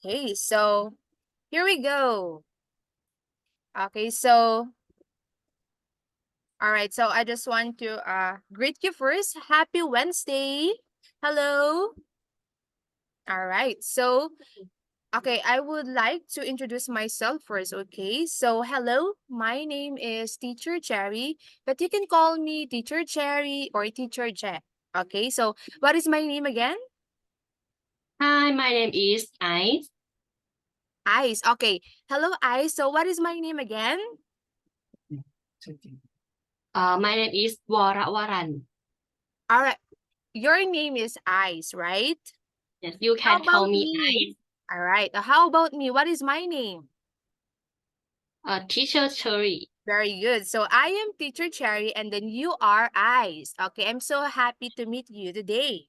Okay, so here we go. Okay, so all right, so I just want to greet you first. Happy Wednesday. Hello. All right. So, okay, I would like to introduce myself first, okay? So, hello. My name is Teacher Cherry, but you can call me Teacher Cherry or Teacher Jet. Okay? So, what is my name again? Hi, my name is Ice. Ice. Okay. Hello, Ice. So, what is my name again? My name is Warawaran. All right. Your name is Ice, right? Yes, you How can call about me me? Ice. All right. How about me? What is my name? Teacher Cherry. Very good. So I am Teacher Cherry and then you are Ice. Okay, I'm so happy to meet you today.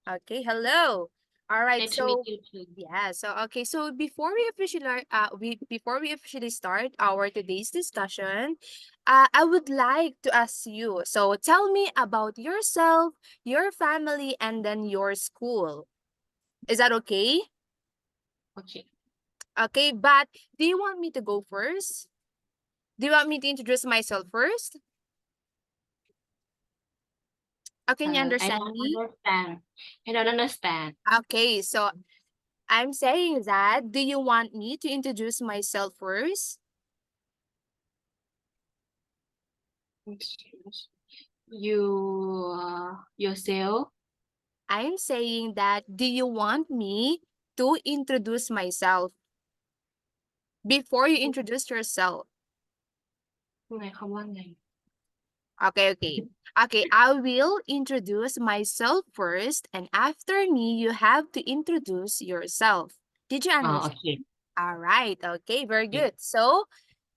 Okay, hello. All right. Nice to meet So you too. yeah, so okay, so before we officially start our today's discussion, I would like to ask you. So tell me about yourself, your family, and then your school. Is that okay? Okay. Okay, but do you want me to go first? Do you want me to introduce myself first? Can you I understand don't me? understand. I don't understand. Okay, so I'm saying that, do you want me to introduce myself first? Yourself. I'm saying that, do you want me to introduce myself before you introduce yourself? หมายความว่าไง Okay, okay. Okay, I will introduce myself first, and after me, you have to introduce yourself. Did you อ๋อ โอ understand? เค All right. Okay, very โอเค good. So,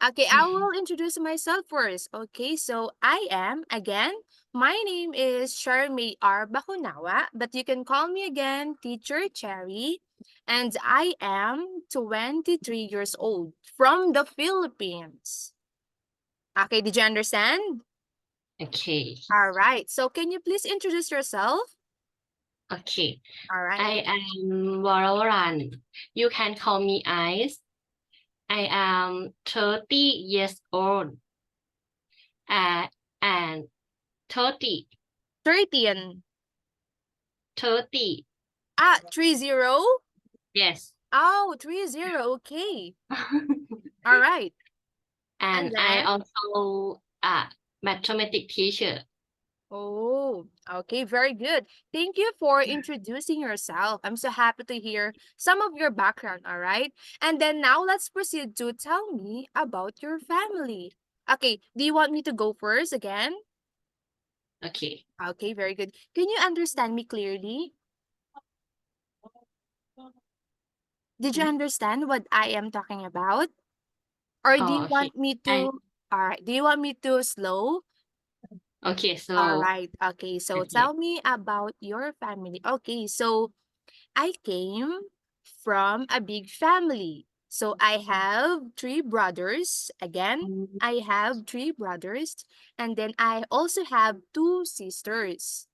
okay, I will introduce myself first. Okay, so I am, again, my name is Charmaine R. Bakunawa, but you can call me again Teacher Cherry, and I am 23 years old from the Philippines. Okay, did you understand? โอเค All right. So, can you please introduce yourself? โอเค All right. I am Warawaran. You can call me Ice. I am 30 years old. And 30. 30 and 30. 30. Yes. Oh, 30. Okay. All right. And And I then, also a mathematic teacher. oh, okay, very good. Thank you for introducing yourself. I'm so happy to hear some of your background, all right? And then now let's proceed to tell me about your family. Okay, do you want me to go first again? Okay. Okay, very good. Can you understand me clearly? Did you understand what I am talking about? Or do Oh, you okay. want me I to, all right, do you want me to slow? okay, All slow. right. Okay. So Okay. tell me about your family. Okay. So I came from a big family. So I have three brothers. Again, I have three brothers. And then I also have two sisters.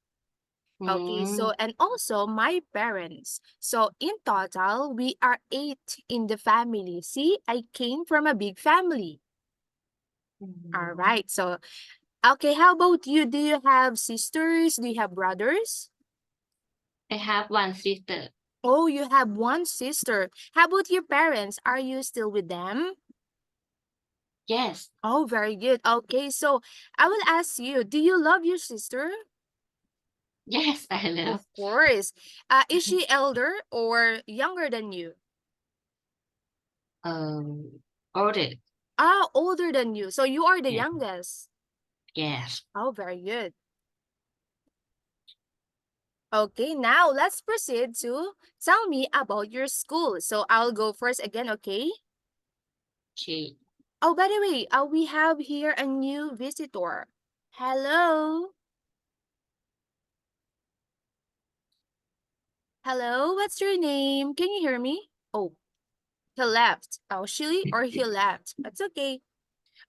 Okay. Mm, So, and also my parents. So in total, we are eight in the family. See, I came from a big family. All mm. right. So, okay. How about you? Do you have sisters? Do you have brothers? I have one sister. Oh, you have one sister. How about your parents? Are you still with them? Yes. Oh, very good. Okay, so I will ask you, do you love your sister? Yes, I love. Of course. Is she elder or younger than you? Older. Ah, older than you. So you are the Yeah. youngest. Yes. Oh, very good. Okay, now let's proceed to tell me about your school. So I'll go first again, okay? Okay. Oh, by the way, we have here a new visitor. Hello. Hello, what's your name? Can you hear me? Oh, he left. Oh, she or he left. That's okay.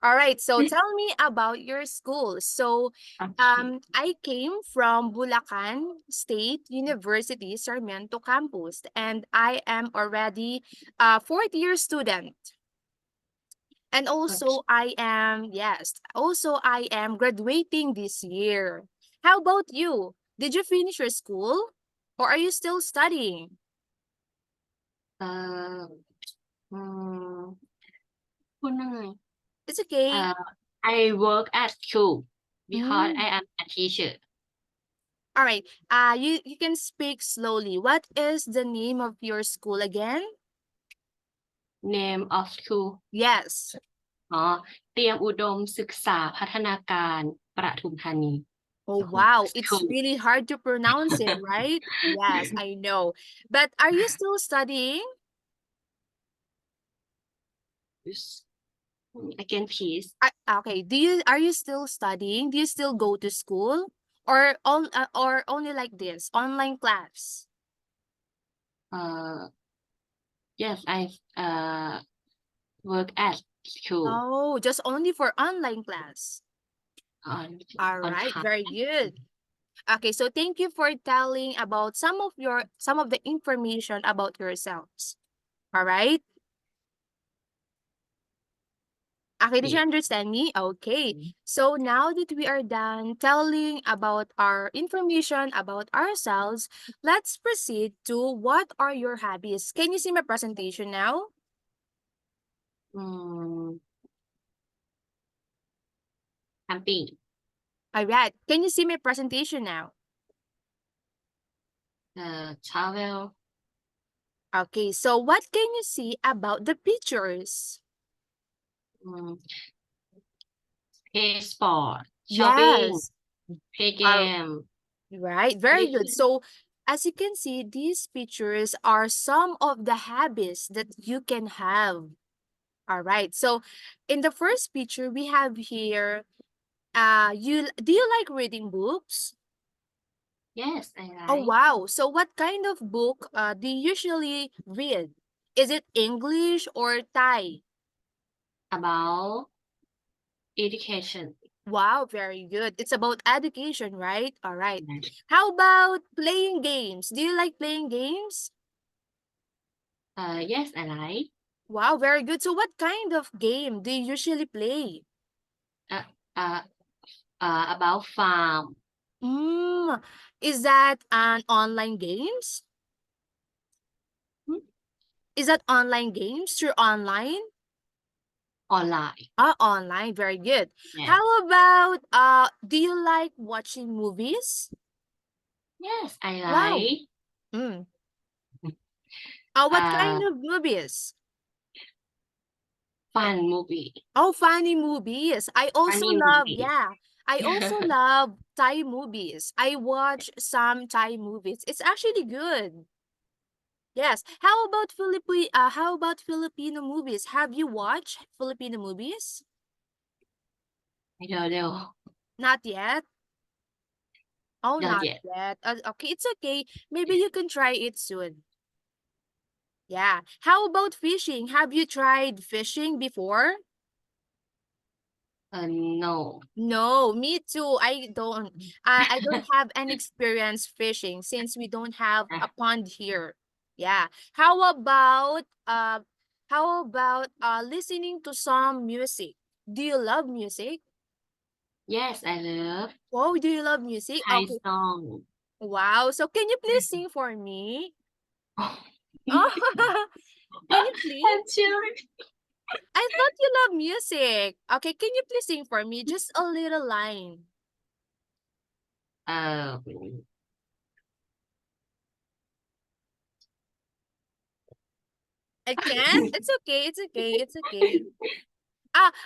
All right, so tell me about your school. So, Okay. I came from Bulacan State University, Sarmiento campus, and I am already a fourth year student. And Okay. also I am graduating this year. How about you? Did you finish your school or are you still studying? Uh, mm, พูดว่าไง It's okay. I work at school because Mm. I am a teacher. All right. You can speak slowly. What is the name of your school again? Name of school Yes. อ๋อเตรียมอุดมศึกษาพัฒนาการประทุมธานี Oh, So wow. It's school really hard to pronounce it, right? Yes, I know. But are you still studying? again please Okay. Are you still studying? Do you still go to school or only like this online class? uh yes I work at school Oh, just only for online class. on All on right, time. very good. Okay, so thank you for telling about some of the information about yourselves. All right? Okay, did you Yeah. understand me? Okay. So now that we are done telling about our information about ourselves, let's proceed to what are your hobbies? Can you see my presentation now? Mm, camping All right. Can you see my presentation now? travel Okay, so what can you see about the pictures? mm, play sport shopping Yes. play All game right, very good. listen So as you can see, these pictures are some of the habits that you can have. All right. So in the first picture we have here, do you like reading books? yes I Oh like wow. So what kind of book do you usually read? Is it English or Thai? about education Wow, very good. It's about education, right? All right. yes How about playing games? Do you like playing games? yes I like Wow, very good. So what kind of game do you usually play? uh, uh, about farm Mm, is that an online games? hmm, Is that online games through online? online Online, very good. yes How about do you like watching movies? yes I Wow. like Mm. What uh kind of movies? fun movie Oh, funny movies. I also funny love, movie yeah. I also love Thai movies. I watch some Thai movies. It's actually good. Yes. How about Filipino movies? Have you watched Filipino movies? I don't know Not yet. Oh, not not yet yet. Okay, it's okay. Maybe you can try it soon. Yeah. How about fishing? Have you tried fishing before? no No, me too. I don't have any experience fishing since we don't have a pond here. Yeah. How about listening to some music? Do you love music? yes I love Oh, do you love music? Thai Okay. song Wow. So can you please sing for me? Oh, can you please? I'm chilling. I thought you love music. Okay, can you please sing for me? Just a little line. Uh, I can't? It's okay, it's okay, it's okay.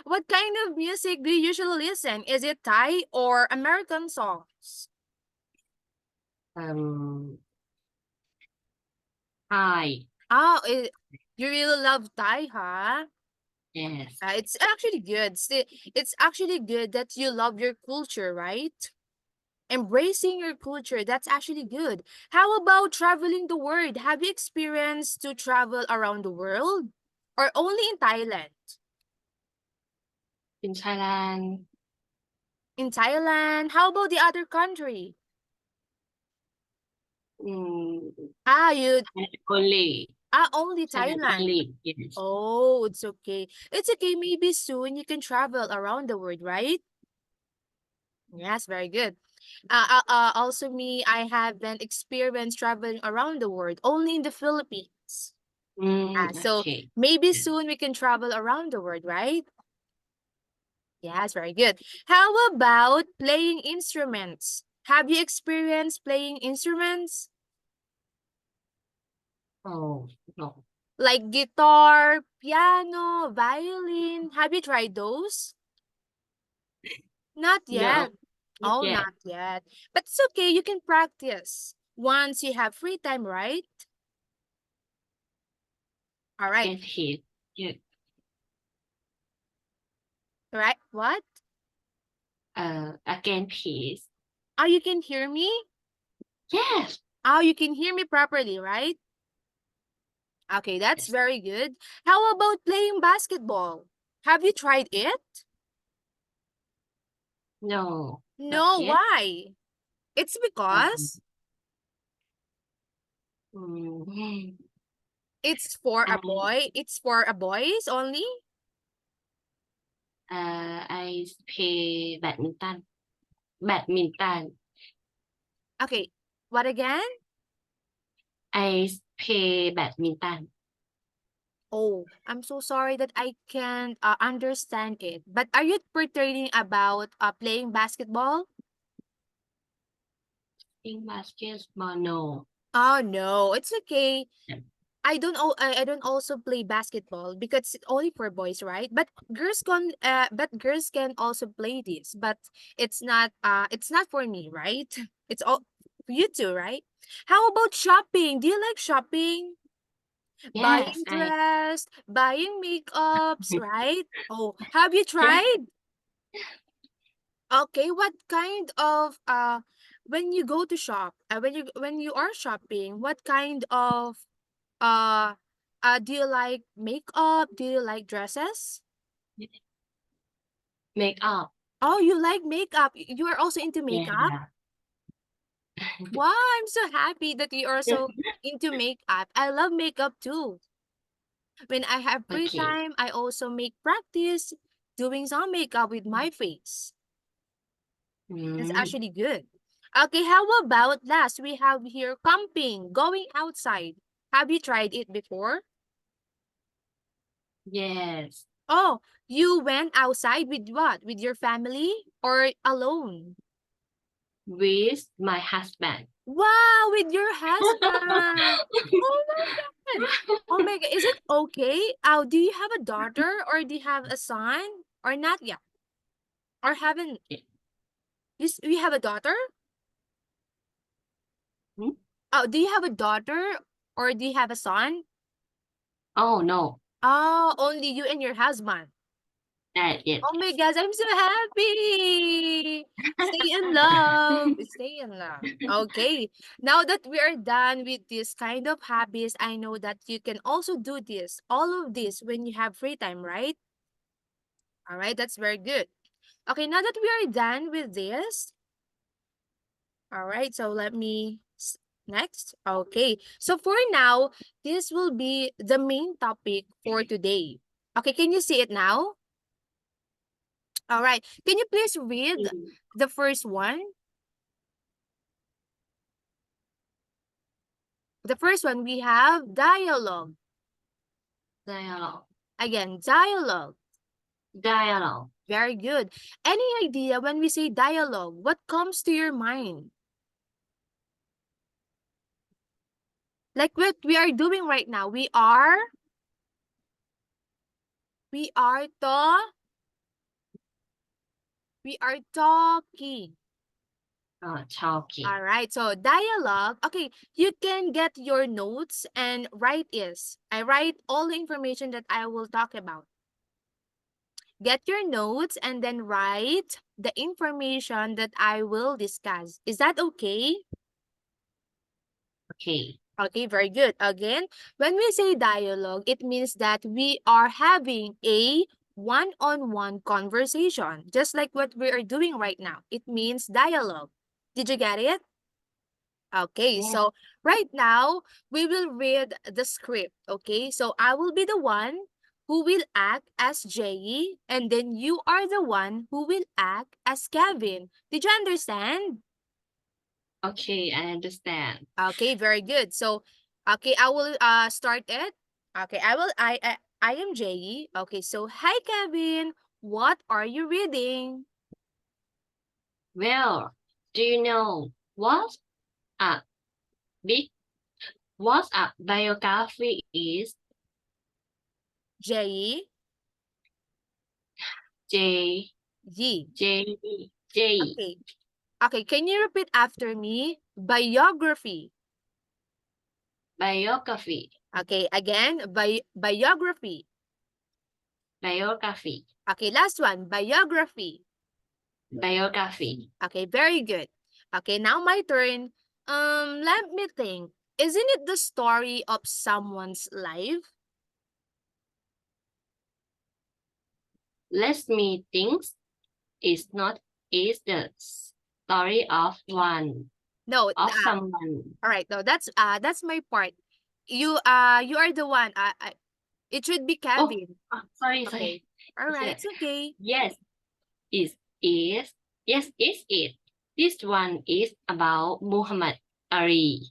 What kind of music do you usually listen? Is it Thai or American songs? um, hi. Ah, you really love Thai, huh? Yes. It's actually good. It's actually good that you love your culture, right? Embracing your culture, that's actually good. How about traveling the world? Have you experienced to travel around the world or only in Thailand? in Thailand. In Thailand. How about the other country? Mm, You only only Thailand Thailand. only. Yes. Oh, it's okay. It's okay. Maybe soon you can travel around the world, right? Yes, very good. Also me, I haven't experienced traveling around the world, only in the Philippines. So Okay. maybe Yeah. soon we can travel around the world, right? Yes, very good. How about playing instruments? Have you experienced playing instruments? Oh, no. Like guitar, piano, violin. Have you tried those? Not No, yet. not Oh, yet. not yet. But it's okay. You can practice once you have free time, right? All right. Get hit. Yeah. Right. What? Again, please. Oh, you can hear me? Yes. Oh, you can hear me properly, right? Okay, that's Yes. very good. How about playing basketball? Have you tried it? No, not No, yet. why? It's because Mm, it's for a I boy. It's for a boys only. I play badminton. Badminton. Okay, what again? I play badminton. Oh, I'm so sorry that I can't understand it. But are you pertaining about playing basketball? In basketball, no. Oh no, it's okay. Yeah. I don't also play basketball because it's only for boys, right? But girls can also play this, but it's not for me, right? It's all for you too, right? How about shopping? Do you like shopping? Yes, Buying I dress, buying makeups, right? Oh, have you yeah. tried? Okay, what kind of when you go to shop, when you are shopping, what kind of uh do you like makeup? Do you like dresses? Make up. Oh, you like makeup. You are also into makeup? Yeah. Wow, I'm so happy that you are so into makeup. I love makeup too. When I have free Okay. time, I also make practice doing some makeup with my face. That's Mm, actually good. Okay, how about last? We have here camping, going outside. Have you tried it before? yes. Oh, you went outside with what? With your family or alone? With my husband. Wow, with your husband. Oh my God. Oh my God. Is it okay? Oh, do you have a daughter or do you have a son? Or not yet? Or haven't you have a daughter? Hmm? Oh, do you have a daughter or do you have a son? Oh no. Oh, only you and your husband. Yes. Oh my gosh, I'm so happy. Stay in love. Stay in love. Okay. Now that we are done with this kind of hobbies, I know that you can also do this, all of this when you have free time, right? All right, that's very good. Okay, now that we are done with this, all right, so next. Okay, so for now, this will be the main topic for today. Okay, can you see it now? All right, can you please read Mm, the first one? The first one, we have dialogue. Dialogue. Again, dialogue. Dialogue. Very good. Any idea when we say dialogue, what comes to your mind? Like what we are doing right now. We are to, we are talking. Talking. All right. So dialogue. Okay, you can get your notes and write is. I write all the information that I will talk about. Get your notes and then write the information that I will discuss. Is that okay? Okay. Okay, very good. Again, when we say dialogue, it means that we are having a one-on-one conversation, just like what we are doing right now. It means dialogue. Did you get it? Okay, Yes. so right now we will read the script. Okay, so I will be the one who will act as Jay, and then you are the one who will act as Kevin. Did you understand? Okay, I understand. Okay, very good. So, okay, I will start it. Okay, I am Jay. Okay, so hi Kevin. What are you reading? Well, do you know a big what a biography is? Jay. J Yi. J J Okay. Okay, can you repeat after me? Biography. biography Okay, again, biography. biography Okay, last one, biography. biography. Okay, very good. Okay, now my turn. Let me think. Isn't it the story of someone's life? Let me think. It's not is the story of No, someone. all right. No, that's my part. You are the one. It should be Oh, Kevin. sorry, Okay. sorry. All right, it's okay. Yes, it is. Yes, it's it. This one is about Muhammad Ali,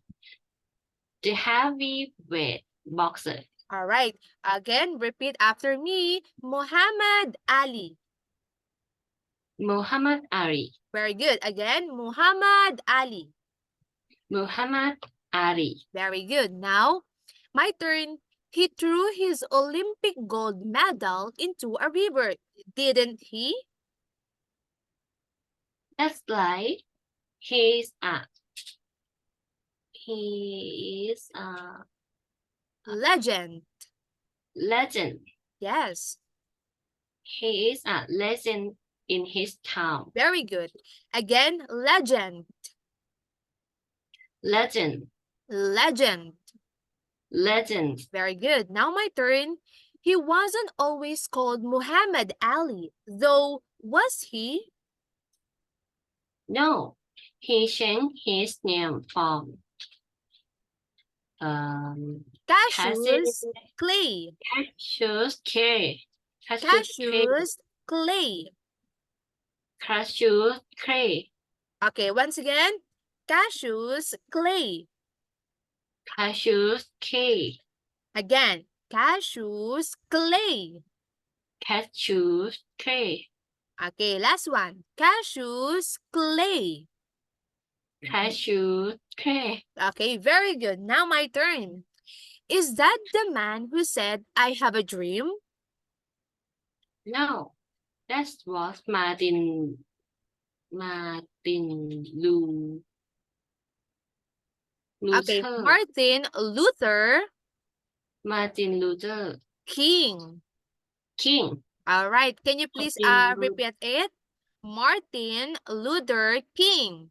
the heavyweight boxer. All right. Again, repeat after me. Muhammad Ali. Muhammad Ali. Very good. Again, Muhammad Ali. Muhammad Ali. Very good. Now, my turn. He threw his Olympic gold medal into a river, didn't he? That's like he's a he is a Legend. legend. Yes. He is a legend in his town. Very good. Again, legend. Legend. Legend. Legend. Very good. Now my turn. He wasn't always called Muhammad Ali, though, was he? No, he changed his name from Cassius Clay. Cassius Clay. Cassius Clay. Cassius Clay. Okay, once again. Cassius Clay. Cassius Clay. Again. Cassius Clay. Cassius Clay. Okay, last one. Cassius Clay. Cassius Clay. Okay, very good. Now my turn. Is that the man who said, I have a dream? No, that was Martin Okay, Luther. Martin Luther Martin Luther King. King. All right, can you please Martin repeat it? Martin Luther King.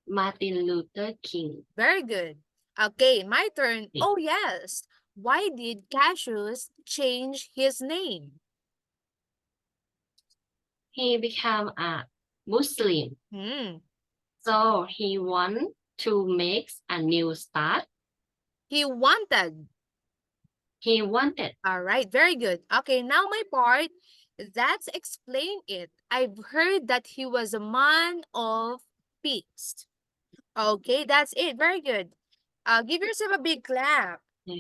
Martin Luther King. Very good. Okay, my turn. Okay. Oh, yes. Why did Cassius change his name? He became a Muslim, Hmm. so he wanted to make a new start. He wanted. He wanted. All right, very good. Okay, now my part. That's explain it. I've heard that he was a man of peace. Okay, that's it. Very good. Give yourself a big clap. Thank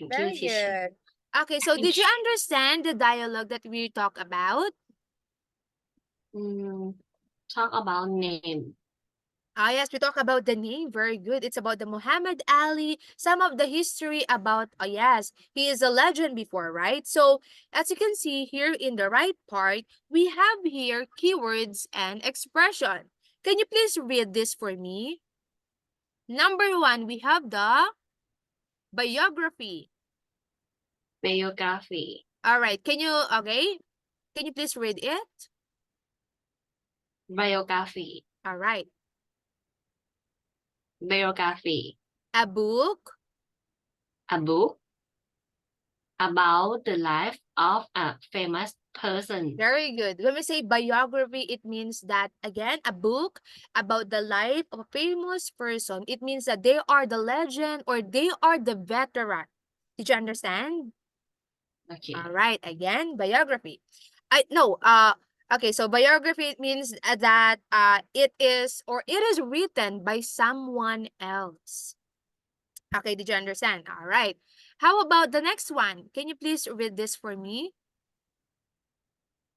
you, Very teacher. good. Okay, so Thank did you you. understand the dialogue that we talk about? Talk about name. Yes, we talk about the name. Very good. It's about the Muhammad Ali, some of the history about, yes, he is a legend before, right? So, as you can see here in the right part, we have here keywords and expression. Can you please read this for me? Number 1, we have the biography. Biography. All right, can you please read it? Biography. All right. Biography. A book. A book about the life of a famous person. Very good. When we say biography, it means that, again, a book about the life of a famous person. It means that they are the legend or they are the veteran. Did you understand? Okay. All right. Again, biography. Okay, so biography, it means that it is written by someone else. Okay, did you understand? All right. How about the next one? Can you please read this for me?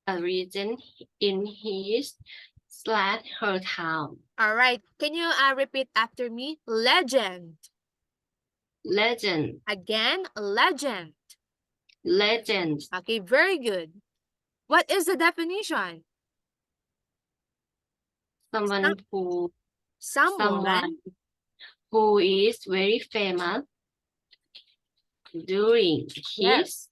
A region in his/her town. All right. Can you repeat after me? Legend. Legend. Again, legend. Legend. Okay, very good. What is the definition? Someone who Someone. who is very famous during Yes.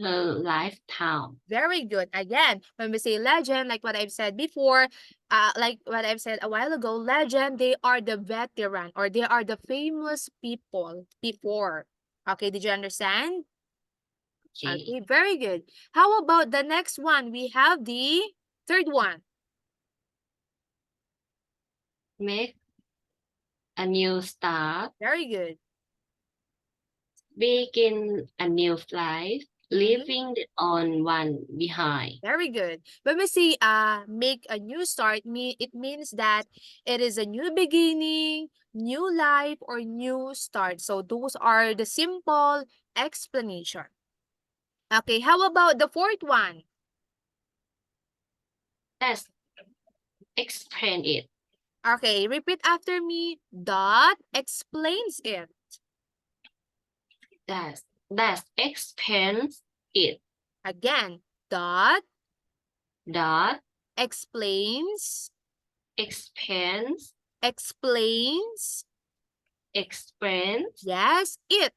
her lifetime. Very good. Again, when we say legend, like what I've said before, like what I've said a while ago, legend, they are the veteran or they are the famous people before. Okay, did you understand? Okay. Okay, very good. How about the next one? We have the third one. Make a new start. Very good. Begin a new life, leaving the old one behind. Very good. When we say make a new start, it means that it is a new beginning, new life, or new start. So those are the simple explanation. Okay, how about the fourth one? Let's explain it. Okay, repeat after me. That explains it. That explains it. Again, that That explains explains explains. Yes, it.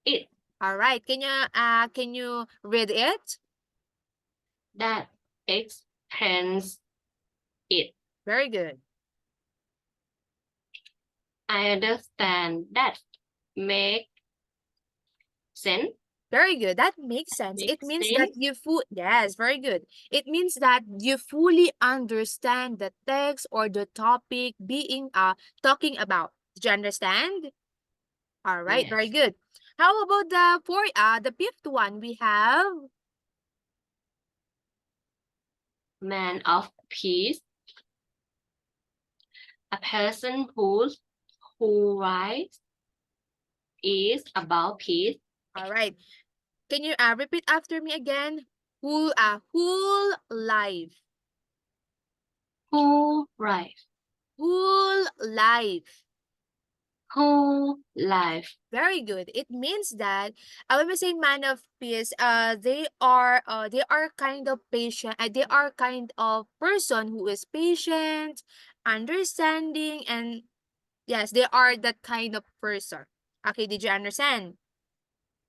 it. All right. Can you read it? That explains it. Very good. I understand. That make sense. Very good. That makes sense. It Makes means sense. that yes, very good. It means that you fully understand the text or the topic being talking about. Did you understand? All right, very Yes. good. How about the fifth one? We have Man of peace. A person who writes is about peace. all right. Can you repeat after me again? Whole life. Who writes? Whole life. Whole life. Very good. It means that when we say man of peace, they are kind of patient. They are kind of person who is patient, understanding, and yes, they are that kind of person. Okay, did you understand?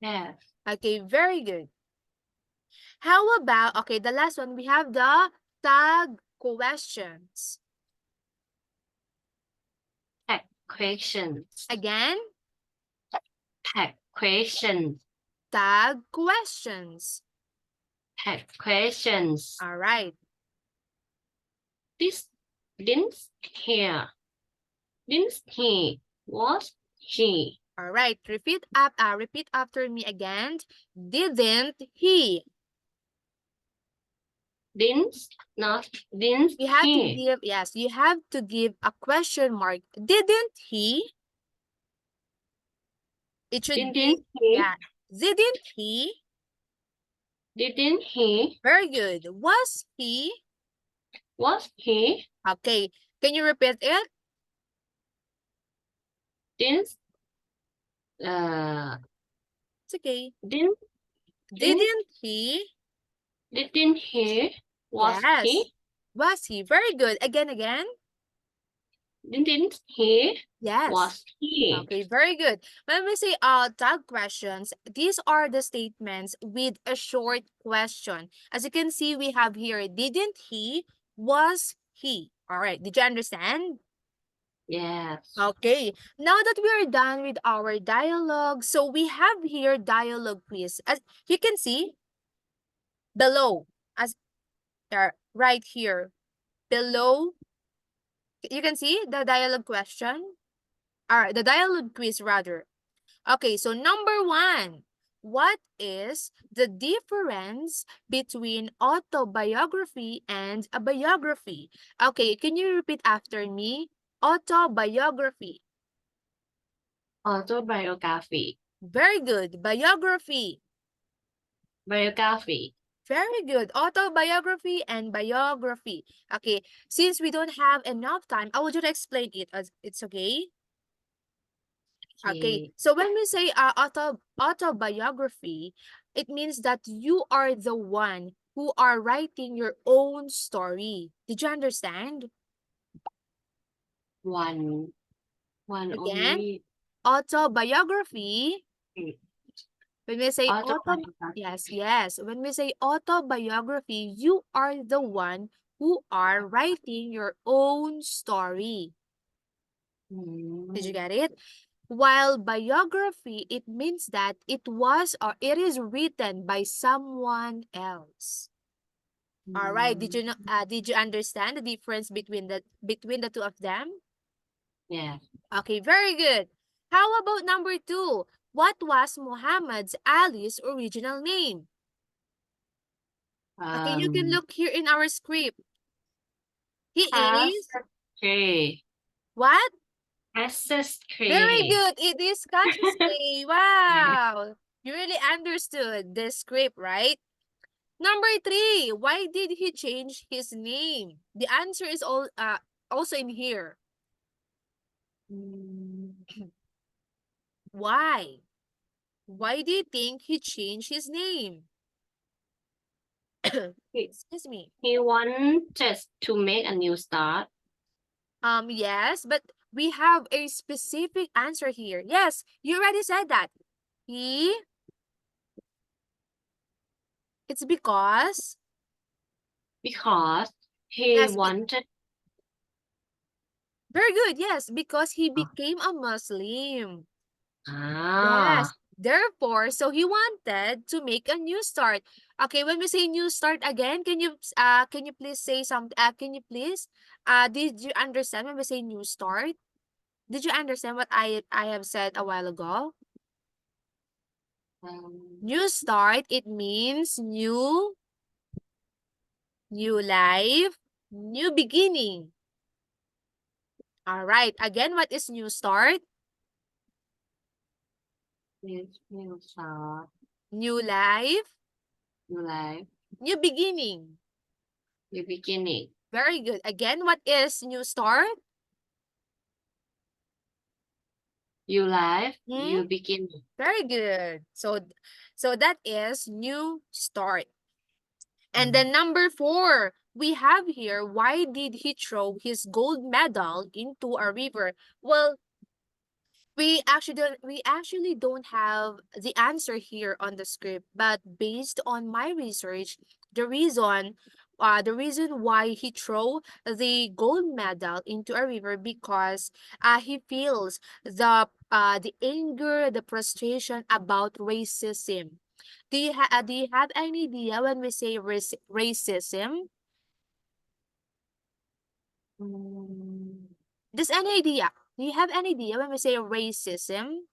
Yes. Okay, very good. How about, okay, the last one, we have the tag questions. Tag questions. Again, Tag questions. tag questions. Tag questions. All right. This didn't hear. Didn't he? Was he? All right. Repeat after me again. Didn't he? Didn't You have to he? give, yes, you have to give a question mark. Didn't he? It should Didn't be, he? yeah. Didn't he? Didn't he? Very good. Was he? Was he? Okay. Can you repeat it? Didn't It's okay. didn't Didn't he? didn't he? Was Yes. he? Was he? Very good. Again. Didn't he? Yes. Was he? Okay, very good. When we say tag questions, these are the statements with a short question. As you can see, we have here, didn't he? Was he? All right, did you understand? Yes. Okay, now that we are done with our dialogue, so we have here dialogue quiz. As you can see, below, as right here, below. You can see the dialogue question, or the dialogue quiz rather. Okay, so number 1. What is the difference between autobiography and a biography? Okay, can you repeat after me? Autobiography. Autobiography. Very good. Biography. Biography. Very good. Autobiography and biography. Okay, since we don't have enough time, I will just explain it as it's okay. Okay, Okay. so when we say autobiography, it means that you are the one who are writing your own story. Did you understand? One Again, only. autobiography. Okay. When we say Autobiography. yes. When we say autobiography, you are the one who are writing your own story. Did you Mm. get it? While biography, it means that it was or it is written by someone else. All right. Did you know? Did you understand the difference between the two of them? Yeah. Okay, very good. How about number 2? What was Muhammad Ali's original name? Okay, you can Um. look here in our script. He is Okay. what? Very Ancestry. good. It is Cassius. Wow. You really understood the script, right? Number 3, why did he change his name? The answer is also in here. Mm. Why? Why do you think he changed his name? He, Excuse me. he wanted to make a new start. Yes, but we have a specific answer here. Yes, you already said that. He, it's because, Because he yes, wanted. very good. Yes, because he became a Muslim. Yes. Ah. Therefore, so he wanted to make a new start. Okay, when we say new start again, can you please say something? Can you please did you understand when we say new start? Did you understand what I have said a while ago? Um, New start, it means new life, new beginning. All right. Again, what is new start? his new start. New life, New life. new beginning. New beginning. Very good. Again, what is new start? New life. Hmm? New beginning. Very good. So that is new start. And Mm. then number 4, we have here, why did he throw his gold medal into a river? Well, we actually don't have the answer here on the script, but based on my research, the reason why he throw the gold medal into a river because he feels the anger, the frustration about racism. Do you have any idea when we say racism? Mm, Just any idea? Do you have any idea when we say racism?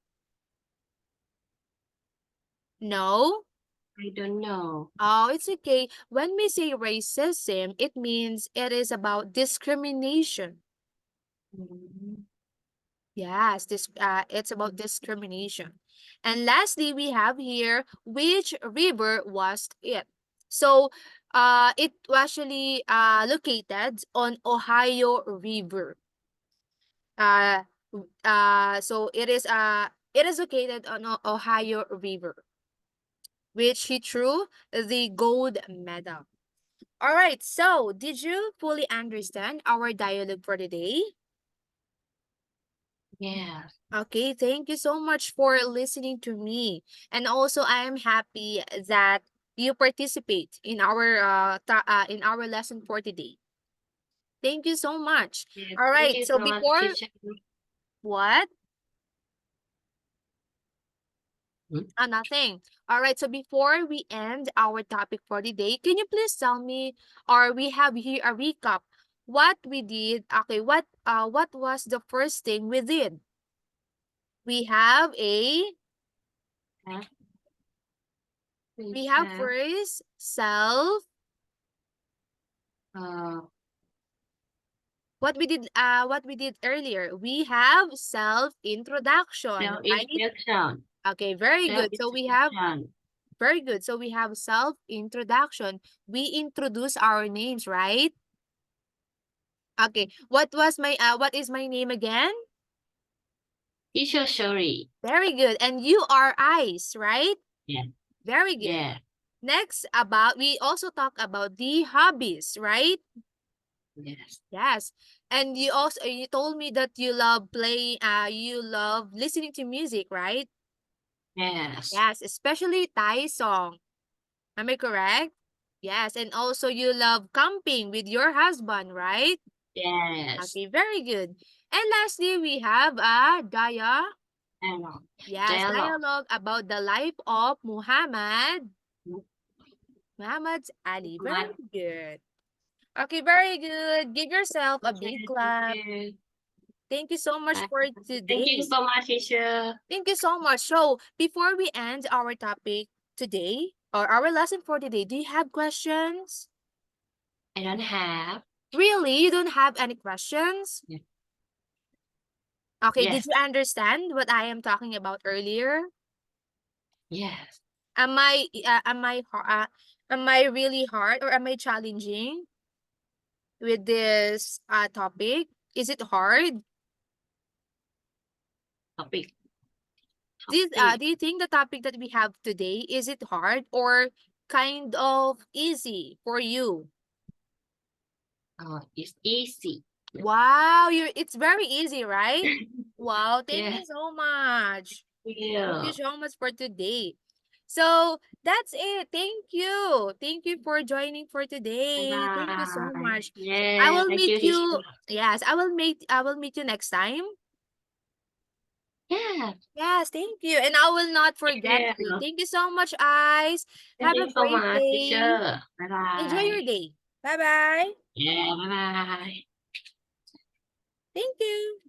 No? I don't know. Oh, it's okay. When we say racism, it means it is about discrimination. Mm, Yes, it's about discrimination. And lastly, we have here, which river was it? So, it was actually located on Ohio River. Uh, so it is located on Ohio River, which he threw the gold medal. All right, so did you fully understand our dialogue for today? yes. Okay, thank you so much for listening to me. And also I am happy that you participate in our in our lesson for today. Thank you so much. Yes. All Thank right, you so so much, before teacher. what? Nothing. All right. So before we end our topic for the day, can you please tell me, or we have here a recap, what we did? Okay. What was the first thing we did? We have we have first self. What we did earlier, we have self introduction, right? Self-introduction. Okay, very good. So we have Self-introduction. very good. So we have self introduction. We introduce our names, right? Okay. What is my name again? Teacher Shuri. Very good. And you are Ice, right? Yeah. Very good. Yeah. Next, we also talk about the hobbies, right? Yes. Yes. And you told me that you love you love listening to music, right? Yes. Yes, especially Thai song. Am I correct? Yes, and also you love camping with your husband, right? Yes. Okay, very good. And lastly, we have a Dialogue. dialogue about the life of Muhammad Ali. Very good. Okay, very good. Give yourself a big clap. Thank you so much for Thank today. you so much, teacher. Thank you so much. So, before we end our topic today, or our lesson for today, do you have questions? I don't have. Really? You don't have any questions? Yeah. Okay, did Yes. you understand what I am talking about earlier? Yes. Am I really hard or am I challenging with this topic? Is it hard? Topic. Do you think the topic that we have today, is it hard or kind of easy for you? It's easy. Wow, it's very easy, right? Wow, thank you Yes. so much. Thank you Yeah. so much for today. So that's it. Thank you. Thank you for joining for today. Thank you so Bye. much. I Yeah. will Thank you, meet teacher. you. Yes, I will meet you next time. Yeah. Yes, thank you. And I will not forget Yeah. you. Thank you so much, Ice. Thank Have you a so great much, day. teacher. Bye Enjoy bye. your day. Bye-bye. Yeah. Bye bye. Thank you.